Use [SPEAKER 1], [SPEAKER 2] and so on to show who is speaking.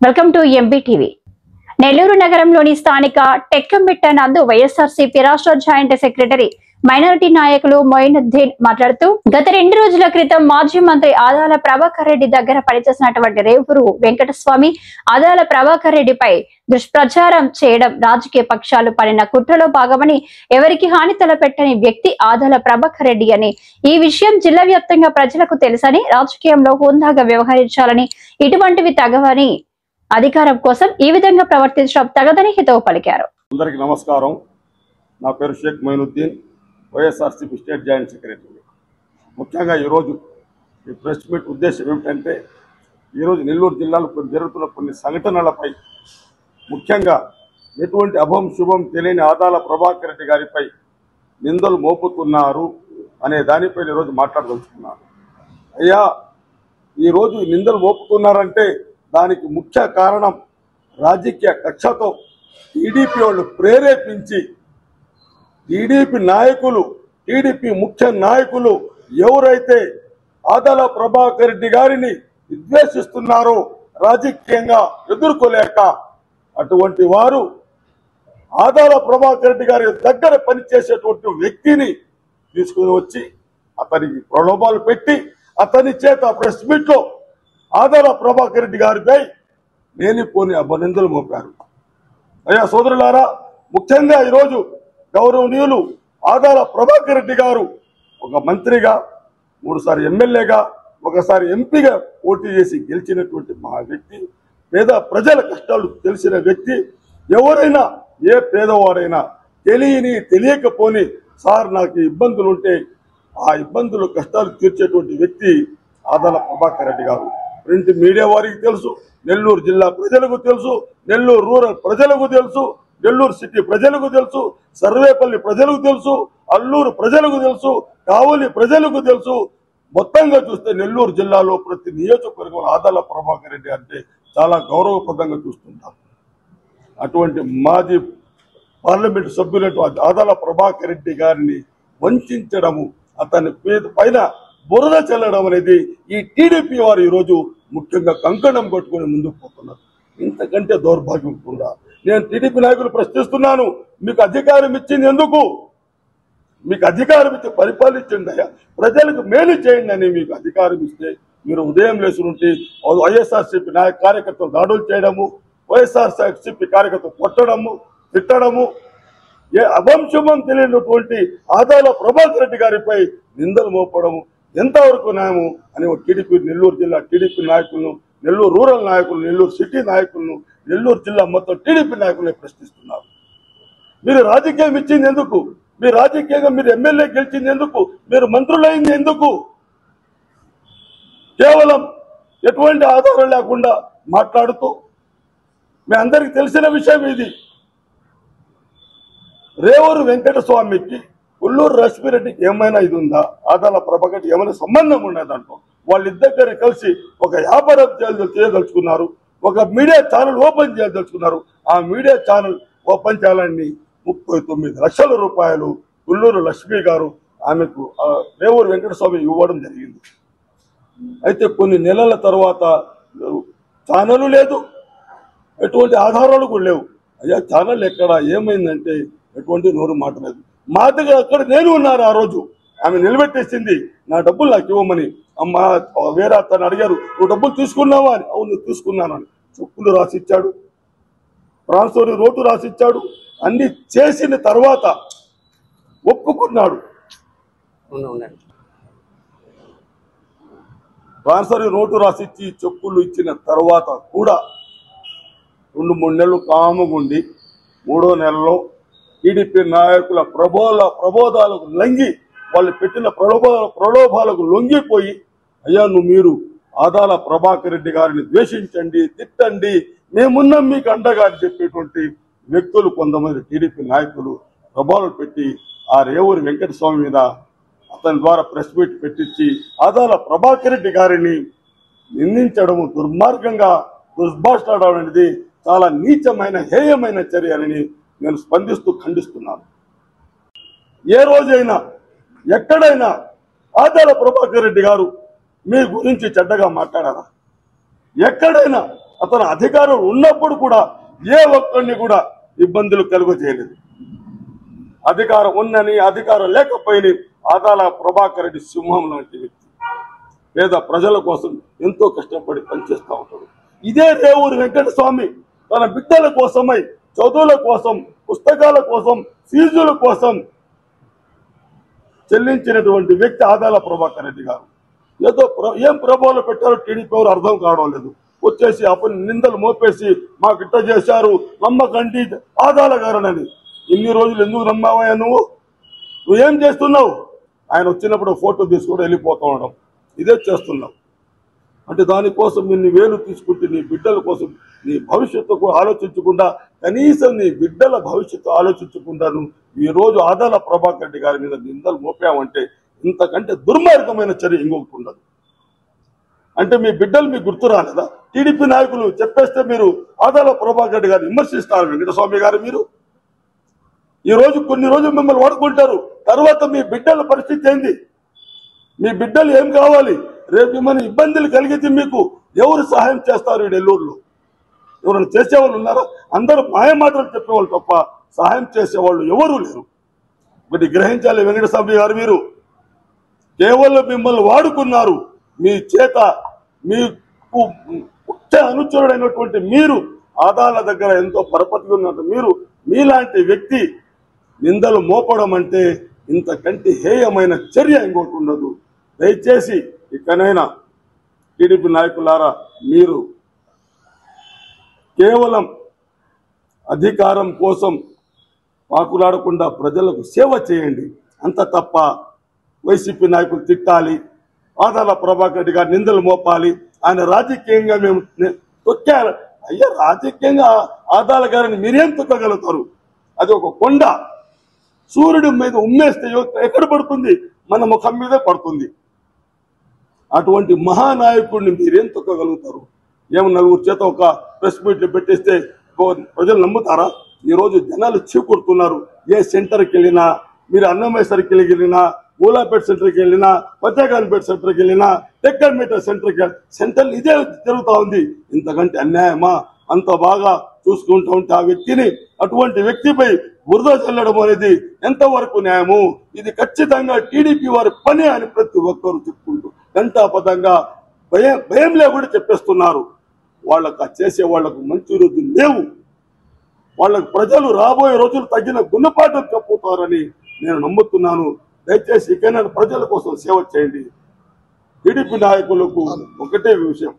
[SPEAKER 1] Welcome to MBTV. Nellore నగరంలోని స్థానిక టెక్కంబెట్ట నందు వైఎస్ఆర్సీపీ రాష్ట్ర జాయింట్ సెక్రటరీ మైనారిటీ నాయకులు మొయినుద్దీన్ మాట్లాడుతూ గత 2 రోజుల క్రితం మాజీ మంత్రి ఆదాల ప్రభాకర్ రెడ్డి దగ్గర పనిచేసినటువంటి రేవూరు వెంకటస్వామి ఆదాల ప్రభాకర్ రెడ్డిపై దుష్ప్రచారం చేయడం రాజకీయ పక్షాలు పడిన కుట్రలో భాగమని, ఎవరికి హాని తలపెట్టని వ్యక్తి ఆదాల ప్రభాకర్ రెడ్డి అని, ఈ విషయం జిల్లా వ్యాప్తంగా ప్రజలకు తెలుసని, రాజకీయంలో హుందాగా వ్యవహరించాలని, ఇటువంటివి తగవని, అధికారం కోసం ఈ విధంగా ప్రవర్తించడం తగదని హితవు పలికారు.
[SPEAKER 2] అందరికీ నమస్కారం. నా పేరు Shaik Moinuddin, YSRCP state joint secretary. ముఖ్యంగా ఈరోజు ఈ ప్రెస్ మీట్ ఉద్దేశం ఏమిటంటే, ఈరోజు నెల్లూరు జిల్లాలో జరుగుతున్న కొన్ని సంఘటనలపై, ముఖ్యంగా ఎటువంటి అభం శుభం తెలియని ఆదాల ప్రభాకర్ రెడ్డి గారిపై నిందలు మోపుతున్నారు అనే దానిపై ఈరోజు మాట్లాడదలుచుకున్నాను. అయ్యా, ఈరోజు నిందలు మోపుతున్నారంటే దానికి ముఖ్య కారణం రాజకీయ కక్షతో టీడీపీ వాళ్ళు ప్రేరేపించి, టీడీపీ నాయకులు, టీడీపీ ముఖ్య నాయకులు ఎవరైతే ఆదాల ప్రభాకర్ రెడ్డి గారిని విద్వేషిస్తున్నారో, రాజకీయంగా ఎదుర్కోలేక అటువంటి వారు ఆదాల ప్రభాకర్ రెడ్డి గారి దగ్గర పనిచేసేటువంటి వ్యక్తిని తీసుకుని వచ్చి అతనికి ప్రలోభాలు పెట్టి అతని చేత ప్రెస్ మీట్ లో ఆదాల ప్రభాకర్ రెడ్డి గారిపై లేనిపోని అభినందనలు మోపారు. అయ్యా సోదరులారా, ముఖ్యంగా ఈరోజు గౌరవనీయులు ఆదాల ప్రభాకర్ రెడ్డి గారు ఒక మంత్రిగా, 3 సార్లు ఎమ్మెల్యేగా, ఒకసారి ఎంపీగా పోటీ చేసి గెలిచినటువంటి మహా వ్యక్తి, పేద ప్రజల కష్టాలు తెలిసిన వ్యక్తి. ఎవరైనా, ఏ పేదవారైనా తెలియకపోని సార్ నాకు ఇబ్బందులు ఉంటే ఆ ఇబ్బందులు కష్టాలు తీర్చేటువంటి వ్యక్తి ఆదాల ప్రభాకర్ రెడ్డి గారు. ప్రింట్ మీడియా వారికి తెలుసు, నెల్లూరు జిల్లా ప్రజలకు తెలుసు, నెల్లూరు రూరల్ ప్రజలకు తెలుసు, నెల్లూరు సిటీ ప్రజలకు తెలుసు, సర్వేపల్లి ప్రజలకు తెలుసు, అల్లూరు ప్రజలకు తెలుసు, కావలి ప్రజలకు తెలుసు. మొత్తంగా చూస్తే నెల్లూరు జిల్లాలో ప్రతి నియోజకవర్గంలో ఆదాల ప్రభాకర్ రెడ్డి అంటే చాలా గౌరవప్రదంగా చూస్తుంటారు. అటువంటి మాజీ పార్లమెంటు సభ్యులైన ఆదాల ప్రభాకర్ రెడ్డి గారిని వంచడము, అతని పైన బురద చల్లడం అనేది ఈ టీడీపీ వారు ఈరోజు ముఖ్యంగా కంకణం కొట్టుకుని ముందుకు పోతున్నారు. ఇంతకంటే దౌర్భాగ్యం కూడా నేను టీడీపీ నాయకులు ప్రశ్నిస్తున్నాను, మీకు అధికారం ఇచ్చింది ఎందుకు? మీకు అధికారం ఇచ్చి పరిపాలించండి అయ్యా, ప్రజలకు మేలు చేయండి అని మీకు అధికారం ఇస్తే మీరు ఉదయం లేచి ఉంటే వైఎస్ఆర్సీపీ కార్యకర్తలు దాడులు చేయడము, వైఎస్ఆర్సీపీ కార్యకర్తలు కొట్టడము, తిట్టడము, ఏ అవంశమం తెలియనటువంటి ఆదాల ప్రభాకర్ రెడ్డి గారిపై నిందలు మోపడము ఎంతవరకు న్యాయము అని టీడీపీ నెల్లూరు జిల్లా టీడీపీ నాయకులను, నెల్లూరు రూరల్ నాయకులు, నెల్లూరు సిటీ నాయకులను, నెల్లూరు జిల్లా మొత్తం టీడీపీ నాయకులను ప్రశ్నిస్తున్నారు. మీరు రాజకీయం ఇచ్చింది ఎందుకు? మీరు రాజకీయంగా మీరు ఎమ్మెల్యే గెలిచింది ఎందుకు? మీరు మంత్రులైంది ఎందుకు? కేవలం ఎటువంటి ఆధారం లేకుండా మాట్లాడుతూ, మీ అందరికీ తెలిసిన విషయం ఇది. రేవూరు వెంకటస్వామికి ఉల్లూరు రశ్మిరెడ్డికి ఏమైనా ఇది ఉందా? ఆదాల ప్రభాకర్ ఏమైనా సంబంధం ఉండదంటూ వాళ్ళిద్దరు కలిసి ఒక వ్యాపారం చేయదలుచుకున్నారు, ఒక మీడియా ఛానల్ ఓపెన్ చేయదలుచుకున్నారు. ఆ మీడియా ఛానల్ ఓపెన్ చేయాలని 39 లక్షల రూపాయలు ఉల్లూరు లక్ష్మి గారు ఆమెకు రేవూరు వెంకటస్వామి ఇవ్వడం జరిగింది. అయితే కొన్ని నెలల తర్వాత ఛానల్ లేదు, ఎటువంటి ఆధారాలు కూడా లేవు. అయ్యా ఛానల్ ఎక్కడ, ఏమైందంటే ఎటువంటి నోరు మాట్లాడలేదు. మా దగ్గర అక్కడ నేను ఉన్నారు. ఆ రోజు ఆమె నిలబెట్టేసింది, నా డబ్బులు నాకు ఇవ్వమని. అమ్మ వేరే అతను అడిగారు, నువ్వు డబ్బులు తీసుకున్నావా అని. అవును తీసుకున్నాను అని చెప్పులు రాసిచ్చాడు, ట్రాన్స్ఫర్ రోడ్డు రాసిచ్చాడు. అన్ని చేసిన తర్వాత ఒప్పుకున్నాడు. ట్రాన్స్ఫర్ నోటు రాసిచ్చి చెప్పులు ఇచ్చిన తర్వాత కూడా 2-3 నెలలు కాముగుండి 3వ నెలలో టీడీపీ నాయకుల ప్రబోధాలకు లొంగి, వాళ్ళు పెట్టిన ప్రలోభాలకు లొంగిపోయి, అయ్యా మీరు ఆదాల ప్రభాకర్ రెడ్డి గారిని ద్వేషించండి, తిట్టండి, మేమున్నాం మీకు అండగా అని చెప్పేటువంటి వ్యక్తులు కొంతమంది టీడీపీ నాయకులు ప్రభావాలు పెట్టి ఆ రేవూరి వెంకటస్వామి మీద అతని ద్వారా ప్రెస్ మీట్ పెట్టించి ఆదాల ప్రభాకర్ రెడ్డి గారిని నిందించడము, దుర్మార్గంగా దుర్భాషలాడడం అనేది చాలా నీచమైన, హేయమైన చర్య అని నేను స్పందిస్తూ ఖండిస్తున్నాను. ఏ రోజైనా ఎక్కడైనా ఆదాల ప్రభాకర్ రెడ్డి గారు మీ గురించి చెడ్డగా మాట్లాడారా? ఎక్కడైనా అతను అధికారం ఉన్నప్పుడు కూడా ఏ ఒక్కరిని కూడా ఇబ్బందులు కలుగజేయలేదు. అధికారం ఉన్నని అధికారం లేకపోయినా ఆదాల ప్రభాకర్ రెడ్డి సింహం లాంటి వ్యక్తి. పేద ప్రజల కోసం ఎంతో కష్టపడి పనిచేస్తూ ఉంటాడు. ఇదే రేవూరి వెంకటస్వామి తన బిడ్డల కోసమై చదువుల కోసం, పుస్తకాల కోసం, ఫీజుల కోసం చెల్లించినటువంటి వ్యక్తి ఆదాల ప్రభాకర్ రెడ్డి గారు. ఏదో ఏం ప్రభావాలు పెట్టారో టీడీపీ ఎవరు అర్థం కావడం లేదు. వచ్చేసి అప్పుడు నిందలు మోపేసి మాకు ఇట్ట చేశారు, నమ్మకండి ఆదాల గారనని. ఇన్ని రోజులు ఎందుకు నమ్మావయ్యా నువ్వేం చేస్తున్నావు? ఆయన వచ్చినప్పుడు ఫోటో తీసుకొని వెళ్ళిపోతూ ఉండడం, ఇదే చేస్తున్నావు. అంటే దానికోసం నిన్ను వేలు తీసుకుంటే నీ బిడ్డల కోసం, నీ భవిష్యత్తుకు ఆలోచించకుండా, కనీసం నీ బిడ్డల భవిష్యత్తు ఆలోచించకుండాను ఈ రోజు ఆదాల ప్రభాకర్ రెడ్డి గారి మీద నిందలు మోపామంటే ఇంతకంటే దుర్మార్గమైన చర్య ఇంకొకటి ఉండదు. అంటే మీ బిడ్డలు మీకు గుర్తు రాలేదా? టీడీపీ నాయకులు చెప్పేస్తే మీరు ఆదాల ప్రభాకర్ రెడ్డి గారిని విమర్శిస్తారు. వెంకటస్వామి గారు మీరు ఈ రోజు కొన్ని రోజులు మిమ్మల్ని వాడుకుంటారు, తర్వాత మీ బిడ్డల పరిస్థితి ఏంది? మీ బిడ్డలు ఏం కావాలి? రేపు మిమ్మల్ని ఇబ్బందులు కలిగితే మీకు ఎవరు సహాయం చేస్తారు? ఈ నెల్లూరులో ఎవరైనా చేసేవాళ్ళు ఉన్నారా? అందరూ మాయమాటలు చెప్పేవాళ్ళు తప్ప సహాయం చేసేవాళ్ళు ఎవరూ లేరు. ఒకటి గ్రహించాలి వెంకటస్వామి గారు, మీరు కేవలం మిమ్మల్ని వాడుకున్నారు. మీ చేత మీకు ముఖ్య అనుచరుడైనటువంటి మీరు ఆదాల దగ్గర ఎంతో పరపతిగా ఉన్నట్టు మీరు మీలాంటి వ్యక్తి నిందలు మోపడం అంటే ఇంతకంటే హేయమైన చర్య ఇంకోటి ఉండదు. దయచేసి ఇకనైనా టీడీపీ నాయకులారా, మీరు కేవలం అధికారం కోసం పాకులాడకుండా ప్రజలకు సేవ చేయండి. అంత తప్ప వైసీపీ నాయకులు తిట్టాలి, ఆదాల ప్రభాకర్ రెడ్డి గారు నిందలు మోపాలి, ఆయన రాజకీయంగా మేము తొక్కారు. అయ్యా, రాజకీయంగా ఆదాల గారిని మీరేం తొక్కగలుగుతారు? అది ఒక కొండ, సూర్యుడి మీద ఉమ్మేస్తే ఎక్కడ పడుతుంది? మన ముఖం మీదే పడుతుంది. అటువంటి మహానాయకుడిని మీరేం తొక్కగలుగుతారు? ఏమో నలుగురు చేత ఒక ప్రెస్ మీట్లు పెట్టేస్తే ప్రజలు నమ్ముతారా? ఈరోజు జనాలు చీకొడుతున్నారు. ఏ సెంటర్కి వెళ్ళినా, మీరు అన్నమయ్య సర్కిల్ వెళ్ళినా, మూలాపేట సెంటర్కి వెళ్ళినా, పచ్చాకాన్పేట సెంటర్కి వెళ్ళినా, టెక్కన్ మీటర్ సెంటర్ ఇదే జరుగుతూ ఉంది. ఇంతకంటే అన్యాయమా? అంత బాగా చూసుకుంటూ ఉంటే ఆ వ్యక్తిని, అటువంటి వ్యక్తిపై బురద చల్లడం అనేది ఎంతవరకు న్యాయము? ఇది ఖచ్చితంగా టీడీపీ వారి పని అని ప్రతి ఒక్కరు చెప్పుకుంటూ గంటాపదంగా భయం లేకుండా చెప్పేస్తున్నారు. వాళ్ళకు చేసే వాళ్లకు మంచి రోజులు లేవు. వాళ్ళకు ప్రజలు రాబోయే రోజులు తగిన గుణపాఠం చెప్పుతారని నేను నమ్ముతున్నాను. దయచేసి ఇకైనా ప్రజల కోసం సేవ చేయండి. టీడీపీ నాయకులకు ఒకటే విషయం,